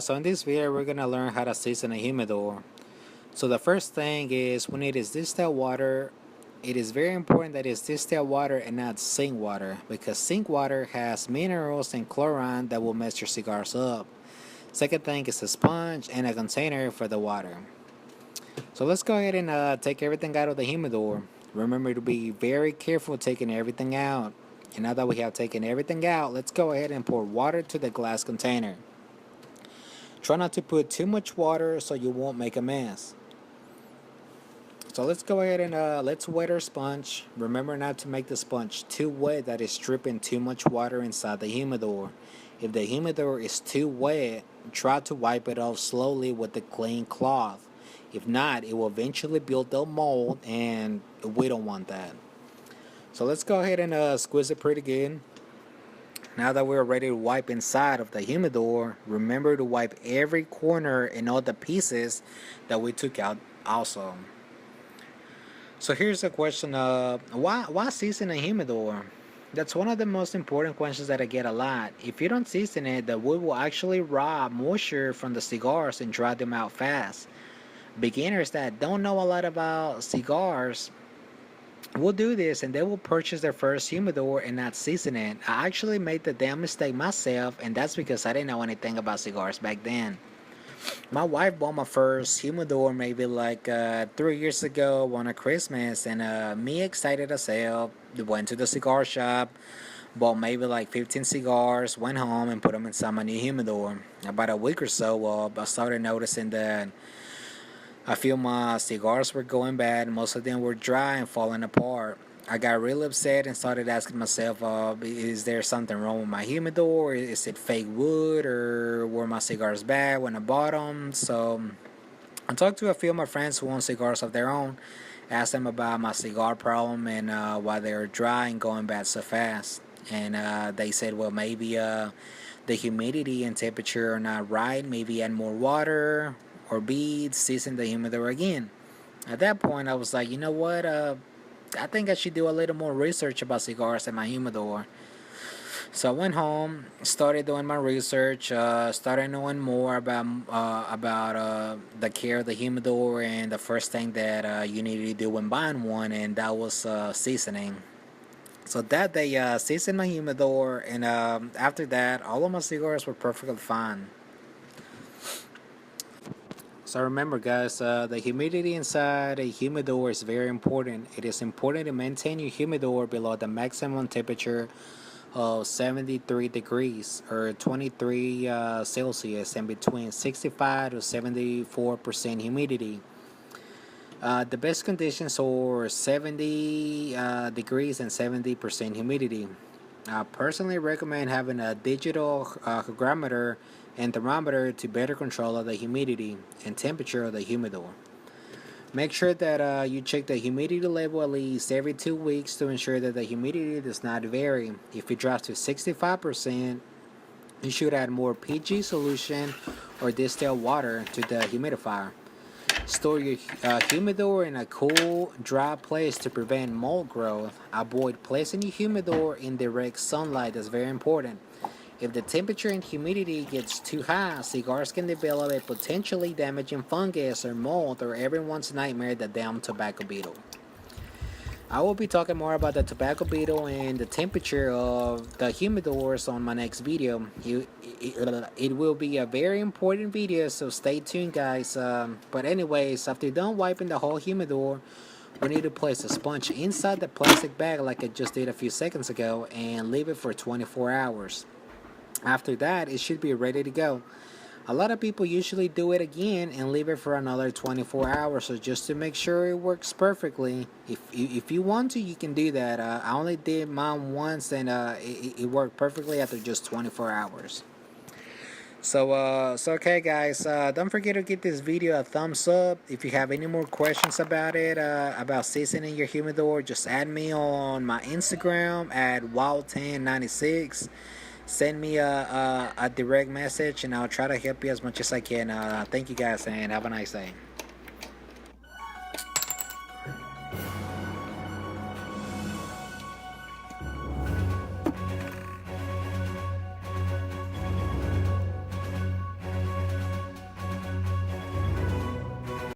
So in this video, we're gonna learn how to season a humidor. So the first thing is when it is distilled water, it is very important that it's distilled water and not sink water because sink water has minerals and chlorine that will mess your cigars up. Second thing is a sponge and a container for the water. So let's go ahead and take everything out of the humidor. Remember to be very careful taking everything out. And now that we have taken everything out, let's go ahead and pour water to the glass container. Try not to put too much water so you won't make a mess. So let's go ahead and let's wet our sponge. Remember not to make the sponge too wet that is dripping too much water inside the humidor. If the humidor is too wet, try to wipe it off slowly with a clean cloth. If not, it will eventually build up mold and we don't want that. So let's go ahead and squeeze it pretty good. Now that we're ready to wipe inside of the humidor, remember to wipe every corner and all the pieces that we took out also. So here's a question why season a humidor? That's one of the most important questions that I get a lot. If you don't season it, the wood will actually rob moisture from the cigars and dry them out fast. Beginners that don't know a lot about cigars will do this and they will purchase their first humidor and not season it. I actually made the damn mistake myself, and that's because I didn't know anything about cigars back then. My wife bought my first humidor maybe like 3 years ago on a Christmas, and me excited as hell went to the cigar shop, bought maybe like 15 cigars, went home and put them inside my new humidor. About a week or so, I started noticing that I feel my cigars were going bad. Most of them were dry and falling apart. I got really upset and started asking myself, is there something wrong with my humidor? Is it fake wood, or were my cigars bad when I bought them? So I talked to a few of my friends who own cigars of their own, asked them about my cigar problem and why they were dry and going bad so fast. And they said, well, maybe the humidity and temperature are not right. Maybe add more water or beads, season the humidor again. At that point, I was like, you know what? I think I should do a little more research about cigars and my humidor. So I went home, started doing my research, started knowing more about the care of the humidor and the first thing that you need to do when buying one, and that was seasoning. So that day, seasoned my humidor, and after that, all of my cigars were perfectly fine. So remember guys, the humidity inside a humidor is very important. It is important to maintain your humidor below the maximum temperature of 73 degrees or 23 Celsius and between 65 to 74% humidity. The best conditions are 70 degrees and 70% humidity. I personally recommend having a digital hygrometer and thermometer to better control the humidity and temperature of the humidor. Make sure that you check the humidity level at least every 2 weeks to ensure that the humidity does not vary. If it drops to 65%, you should add more PG solution or distilled water to the humidifier. Store your humidor in a cool, dry place to prevent mold growth. Avoid placing your humidor in direct sunlight. That's very important. If the temperature and humidity gets too high, cigars can develop a potentially damaging fungus or mold, or everyone's nightmare, the damn tobacco beetle. I will be talking more about the tobacco beetle and the temperature of the humidors on my next video. It will be a very important video, so stay tuned guys. But anyways, after done wiping the whole humidor, we need to place a sponge inside the plastic bag like I just did a few seconds ago and leave it for 24 hours. After that, it should be ready to go. A lot of people usually do it again and leave it for another 24 hours, so just to make sure it works perfectly. If you want to, you can do that. I only did mine once and it worked perfectly after just 24 hours. So okay guys, don't forget to give this video a thumbs up. If you have any more questions about it, about seasoning your humidor, just add me on my Instagram at wild1096. Send me a direct message and I'll try to help you as much as I can. Thank you guys and have a nice day.